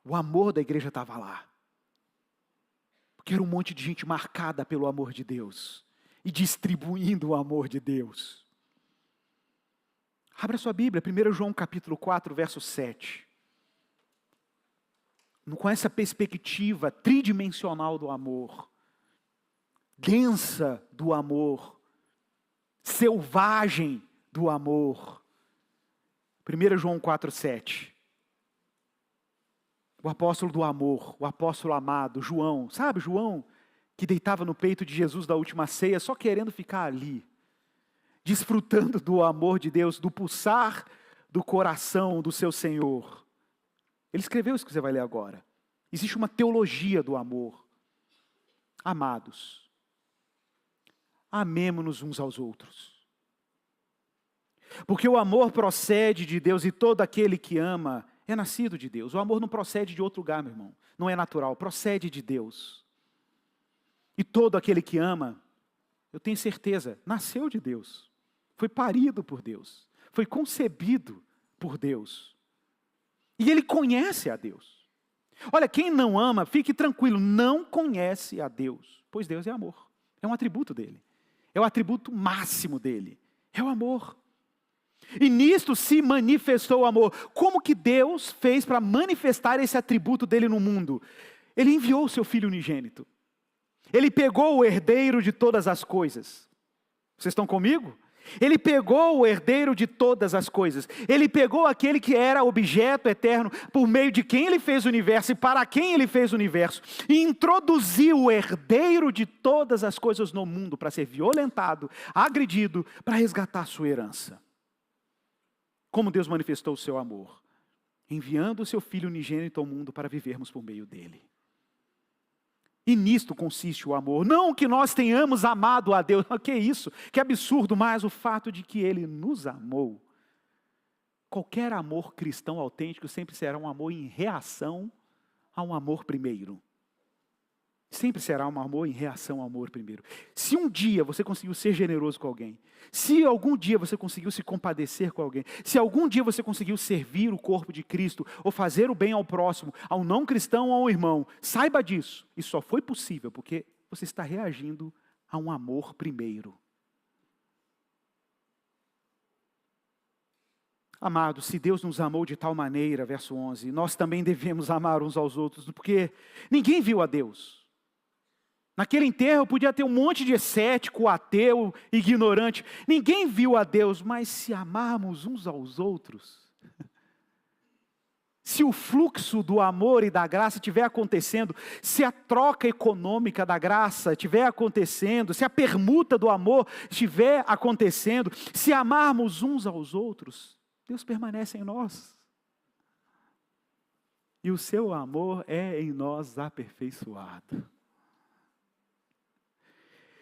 O amor da igreja estava lá. Que era um monte de gente marcada pelo amor de Deus e distribuindo o amor de Deus. Abra sua Bíblia, 1 João capítulo 4, verso 7. Com essa perspectiva tridimensional do amor, densa do amor, selvagem do amor. 1 João 4, 7. O apóstolo do amor, o apóstolo amado, João. Sabe João, que deitava no peito de Jesus da última ceia, só querendo ficar ali, desfrutando do amor de Deus, do pulsar do coração do seu Senhor. Ele escreveu isso que você vai ler agora. Existe uma teologia do amor. Amados, amemo-nos uns aos outros. Porque o amor procede de Deus e todo aquele que ama é nascido de Deus. O amor não procede de outro lugar, meu irmão. Não é natural, procede de Deus. E todo aquele que ama, eu tenho certeza, nasceu de Deus. Foi parido por Deus. Foi concebido por Deus. E ele conhece a Deus. Olha, quem não ama, fique tranquilo, não conhece a Deus. Pois Deus é amor. É um atributo dele. É o atributo máximo dele. É o amor. E nisto se manifestou o amor. Como que Deus fez para manifestar esse atributo dele no mundo? Ele enviou o seu Filho unigênito. Ele pegou o herdeiro de todas as coisas. Vocês estão comigo? Ele pegou o herdeiro de todas as coisas. Ele pegou aquele que era objeto eterno, por meio de quem ele fez o universo e para quem ele fez o universo, e introduziu o herdeiro de todas as coisas no mundo para ser violentado, agredido, para resgatar sua herança. Como Deus manifestou o seu amor? Enviando o seu Filho unigênito ao mundo para vivermos por meio dele. E nisto consiste o amor. Não que nós tenhamos amado a Deus. Que isso? Que absurdo. Mas o fato de que Ele nos amou. Qualquer amor cristão autêntico sempre será um amor em reação a um amor primeiro. Sempre será um amor em reação ao amor primeiro. Se um dia você conseguiu ser generoso com alguém, se algum dia você conseguiu se compadecer com alguém, se algum dia você conseguiu servir o corpo de Cristo, ou fazer o bem ao próximo, ao não cristão ou ao irmão, saiba disso. Isso só foi possível porque você está reagindo a um amor primeiro. Amados, se Deus nos amou de tal maneira, verso 11, nós também devemos amar uns aos outros, porque ninguém viu a Deus. Naquele enterro podia ter um monte de cético, ateu, ignorante. Ninguém viu a Deus, mas se amarmos uns aos outros, se o fluxo do amor e da graça estiver acontecendo, se a troca econômica da graça estiver acontecendo, se a permuta do amor estiver acontecendo, se amarmos uns aos outros, Deus permanece em nós. E o seu amor é em nós aperfeiçoado.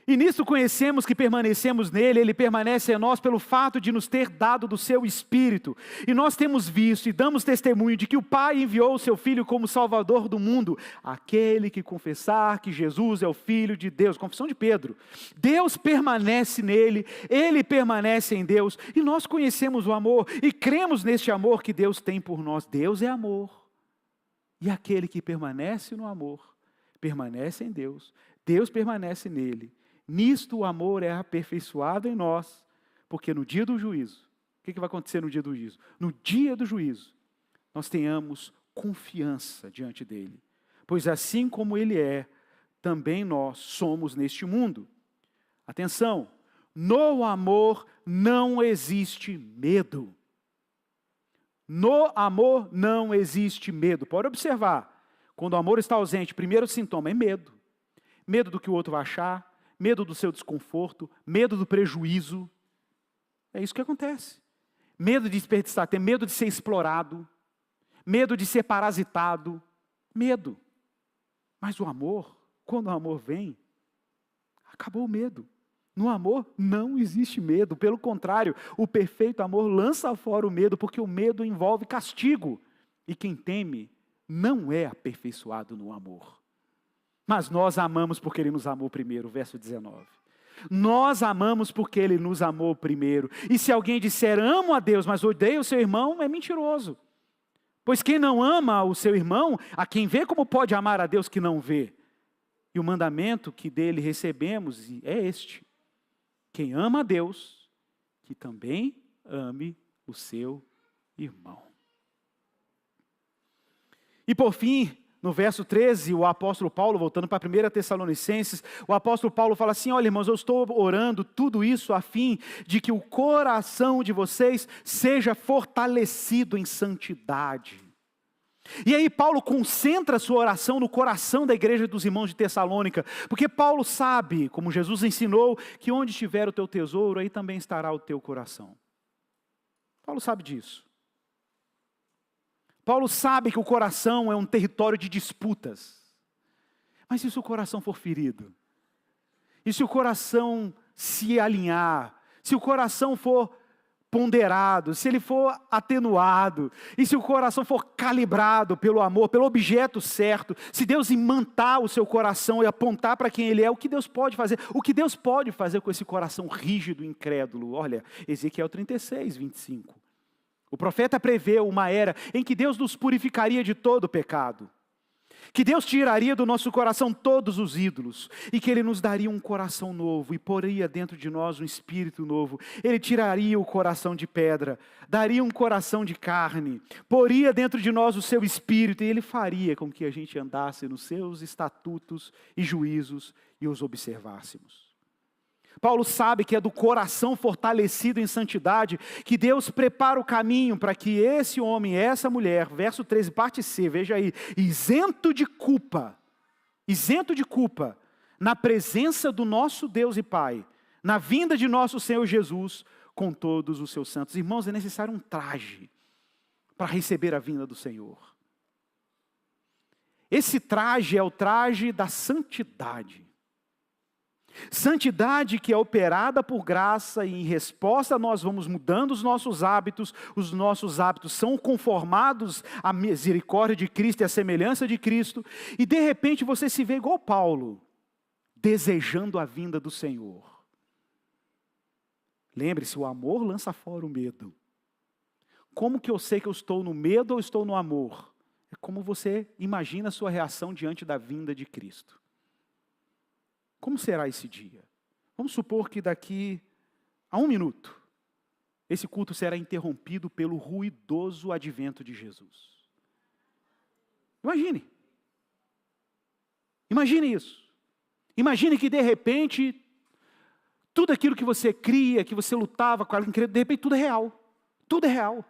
E nisso conhecemos que permanecemos nele, ele permanece em nós pelo fato de nos ter dado do seu Espírito. E nós temos visto e damos testemunho de que o Pai enviou o seu Filho como Salvador do mundo. Aquele que confessar que Jesus é o Filho de Deus. Confissão de Pedro. Deus permanece nele, ele permanece em Deus. E nós conhecemos o amor e cremos neste amor que Deus tem por nós. Deus é amor. E aquele que permanece no amor, permanece em Deus. Deus permanece nele. Nisto o amor é aperfeiçoado em nós, porque no dia do juízo, o que vai acontecer no dia do juízo? No dia do juízo, nós tenhamos confiança diante dele, pois assim como ele é, também nós somos neste mundo. Atenção, no amor não existe medo. No amor não existe medo. Pode observar, quando o amor está ausente, o primeiro sintoma é medo. Medo do que o outro vai achar, medo do seu desconforto, medo do prejuízo. É isso que acontece. Medo de desperdiçar, ter medo de ser explorado, medo de ser parasitado, medo. Mas o amor, quando o amor vem, acabou o medo. No amor não existe medo, pelo contrário, o perfeito amor lança fora o medo, porque o medo envolve castigo. E quem teme não é aperfeiçoado no amor. Mas nós amamos porque Ele nos amou primeiro, verso 19. Nós amamos porque Ele nos amou primeiro. E se alguém disser, amo a Deus, mas odeia o seu irmão, é mentiroso. Pois quem não ama o seu irmão, a quem vê, como pode amar a Deus que não vê? E o mandamento que dele recebemos é este: quem ama a Deus, que também ame o seu irmão. E por fim, no verso 13, o apóstolo Paulo, voltando para 1 Tessalonicenses, o apóstolo Paulo fala assim, olha irmãos, eu estou orando tudo isso a fim de que o coração de vocês seja fortalecido em santidade. E aí Paulo concentra a sua oração no coração da igreja dos irmãos de Tessalônica, porque Paulo sabe, como Jesus ensinou, que onde estiver o teu tesouro, aí também estará o teu coração. Paulo sabe disso. Paulo sabe que o coração é um território de disputas. Mas e se o coração for ferido? E se o coração se alinhar? Se o coração for ponderado? Se ele for atenuado? E se o coração for calibrado pelo amor, pelo objeto certo? Se Deus imantar o seu coração e apontar para quem Ele é, o que Deus pode fazer? O que Deus pode fazer com esse coração rígido e incrédulo? Olha, Ezequiel 36, 25. O profeta prevê uma era em que Deus nos purificaria de todo o pecado. Que Deus tiraria do nosso coração todos os ídolos, e que Ele nos daria um coração novo, e poria dentro de nós um espírito novo. Ele tiraria o coração de pedra, daria um coração de carne, poria dentro de nós o seu espírito, e Ele faria com que a gente andasse nos seus estatutos e juízos, e os observássemos. Paulo sabe que é do coração fortalecido em santidade que Deus prepara o caminho para que esse homem e essa mulher, verso 13, parte C, veja aí, isento de culpa, na presença do nosso Deus e Pai, na vinda de nosso Senhor Jesus, com todos os seus santos. Irmãos, é necessário um traje para receber a vinda do Senhor. Esse traje é o traje da santidade. Santidade que é operada por graça, e em resposta nós vamos mudando os nossos hábitos são conformados à misericórdia de Cristo e à semelhança de Cristo, e de repente você se vê igual Paulo, desejando a vinda do Senhor. Lembre-se, o amor lança fora o medo. Como que eu sei que eu estou no medo ou estou no amor? É como você imagina a sua reação diante da vinda de Cristo. Como será esse dia? Vamos supor que daqui a 1 minuto, esse culto será interrompido pelo ruidoso advento de Jesus. Imagine. Imagine isso. Imagine que de repente, tudo aquilo que você cria, que você lutava, de repente tudo é real. Tudo é real.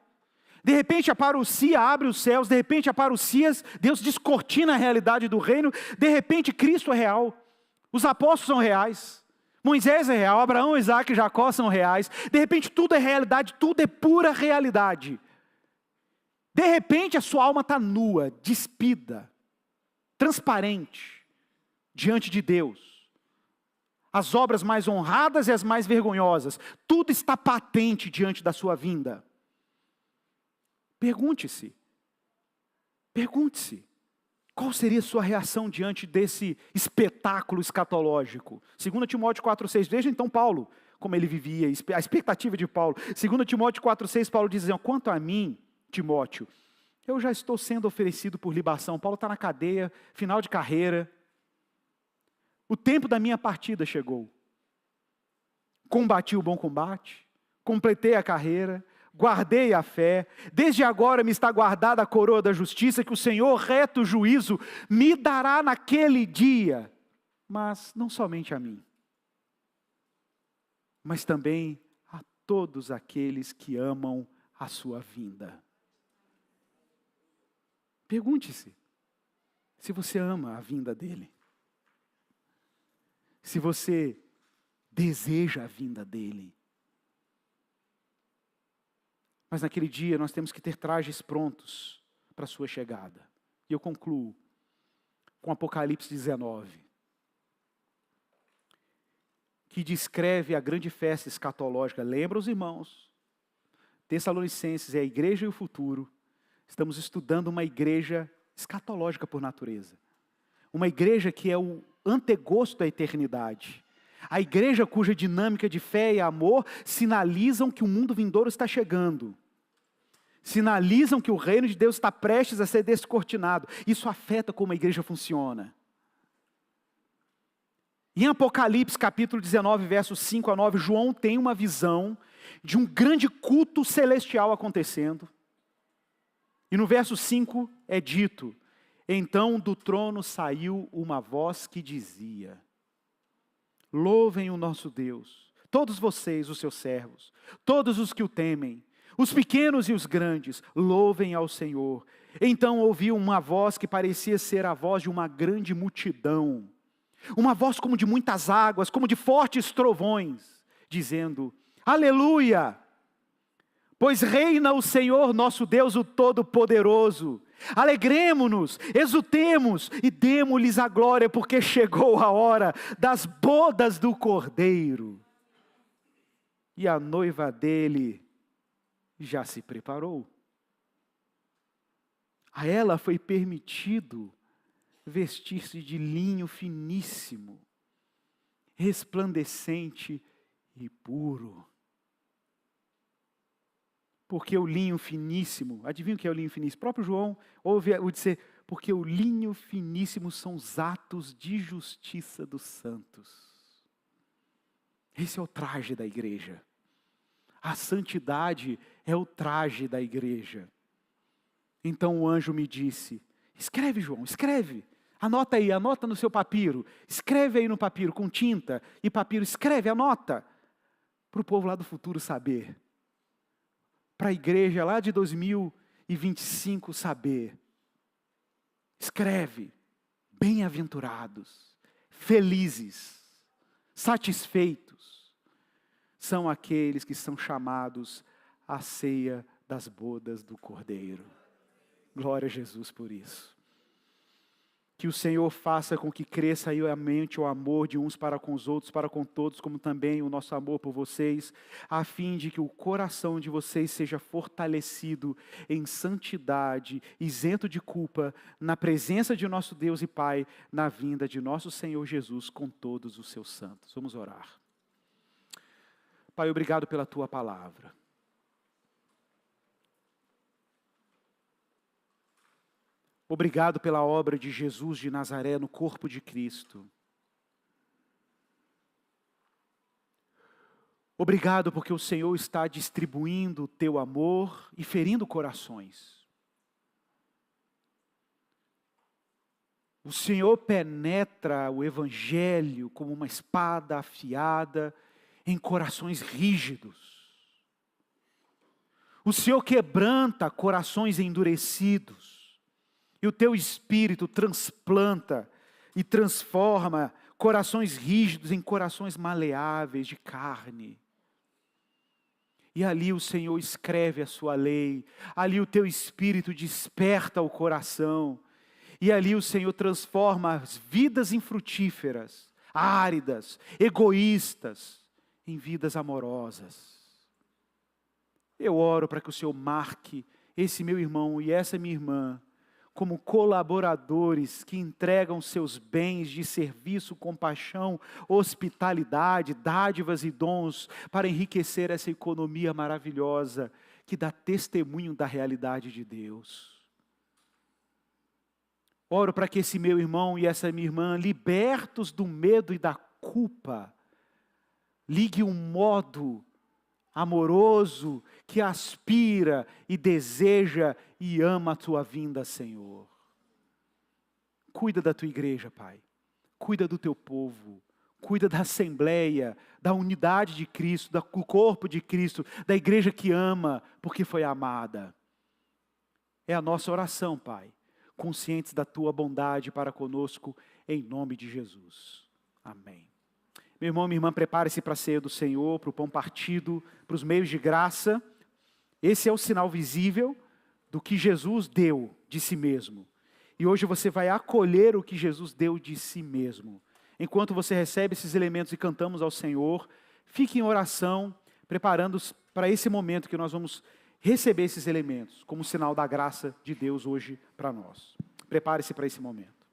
De repente a parousia abre os céus, de repente a parousia, Deus descortina a realidade do reino, de repente Cristo é real. Os apóstolos são reais, Moisés é real, Abraão, Isaac e Jacó são reais. De repente tudo é realidade, tudo é pura realidade. De repente a sua alma está nua, despida, transparente, diante de Deus. As obras mais honradas e as mais vergonhosas, tudo está patente diante da sua vinda. Pergunte-se, qual seria a sua reação diante desse espetáculo escatológico? 2 Timóteo 4,6, veja então Paulo, como ele vivia, a expectativa de Paulo. 2 Timóteo 4,6, Paulo diz assim, quanto a mim, Timóteo, eu já estou sendo oferecido por libação. Paulo está na cadeia, final de carreira. O tempo da minha partida chegou. Combati o bom combate, completei a carreira, guardei a fé, desde agora me está guardada a coroa da justiça, que o Senhor, reto juízo, me dará naquele dia, mas não somente a mim, mas também a todos aqueles que amam a sua vinda. Pergunte-se, se você ama a vinda dele, se você deseja a vinda dele. Mas naquele dia nós temos que ter trajes prontos para a sua chegada. E eu concluo com Apocalipse 19, que descreve a grande festa escatológica. Lembra os irmãos, Tessalonicenses é a igreja e o futuro. Estamos estudando uma igreja escatológica por natureza. Uma igreja que é o antegosto da eternidade. A igreja cuja dinâmica de fé e amor sinalizam que o mundo vindouro está chegando. Sinalizam que o reino de Deus está prestes a ser descortinado. Isso afeta como a igreja funciona. Em Apocalipse capítulo 19, versos 5 a 9, João tem uma visão de um grande culto celestial acontecendo. E no verso 5 é dito, então do trono saiu uma voz que dizia, louvem o nosso Deus, todos vocês, os seus servos, todos os que o temem, os pequenos e os grandes, louvem ao Senhor. Então ouvi uma voz que parecia ser a voz de uma grande multidão, uma voz como de muitas águas, como de fortes trovões, dizendo, aleluia, pois reina o Senhor nosso Deus, o Todo-Poderoso. Alegremo-nos, exultemos e demo-lhes a glória, porque chegou a hora das bodas do Cordeiro. E a noiva dele já se preparou. A ela foi permitido vestir-se de linho finíssimo, resplandecente e puro. Porque o linho finíssimo, adivinha o que é o linho finíssimo? O próprio João ouve o dizer, porque o linho finíssimo são os atos de justiça dos santos. Esse é o traje da igreja. A santidade é o traje da igreja. Então o anjo me disse, escreve, João, escreve. Anota aí, anota no seu papiro. Escreve aí no papiro com tinta e papiro. Escreve, anota. Para o povo lá do futuro saber. Para a igreja lá de 2025 saber. Escreve. Bem-aventurados, felizes, satisfeitos, são aqueles que são chamados à ceia das bodas do Cordeiro. Glória a Jesus por isso. Que o Senhor faça com que cresça aí a mente, o amor de uns para com os outros, para com todos, como também o nosso amor por vocês, a fim de que o coração de vocês seja fortalecido em santidade, isento de culpa, na presença de nosso Deus e Pai, na vinda de nosso Senhor Jesus com todos os seus santos. Vamos orar. Pai, obrigado pela Tua palavra. Obrigado pela obra de Jesus de Nazaré no corpo de Cristo. Obrigado porque o Senhor está distribuindo o Teu amor e ferindo corações. O Senhor penetra o Evangelho como uma espada afiada em corações rígidos. O Senhor quebranta corações endurecidos. E o Teu Espírito transplanta e transforma corações rígidos em corações maleáveis de carne. E ali o Senhor escreve a Sua lei, ali o Teu Espírito desperta o coração, e ali o Senhor transforma as vidas infrutíferas, áridas, egoístas, em vidas amorosas. Eu oro para que o Senhor marque esse meu irmão e essa minha irmã, como colaboradores que entregam seus bens de serviço, compaixão, hospitalidade, dádivas e dons para enriquecer essa economia maravilhosa que dá testemunho da realidade de Deus. Oro para que esse meu irmão e essa minha irmã, libertos do medo e da culpa, ligue um modo amoroso, que aspira e deseja e ama a Tua vinda, Senhor. Cuida da Tua igreja, Pai. Cuida do Teu povo. Cuida da assembleia, da unidade de Cristo, do corpo de Cristo, da igreja que ama, porque foi amada. É a nossa oração, Pai, conscientes da Tua bondade para conosco, em nome de Jesus. Amém. Meu irmão, minha irmã, prepare-se para a ceia do Senhor, para o pão partido, para os meios de graça. Esse é o sinal visível do que Jesus deu de si mesmo. E hoje você vai acolher o que Jesus deu de si mesmo. Enquanto você recebe esses elementos e cantamos ao Senhor, fique em oração, preparando-se para esse momento que nós vamos receber esses elementos, como sinal da graça de Deus hoje para nós. Prepare-se para esse momento.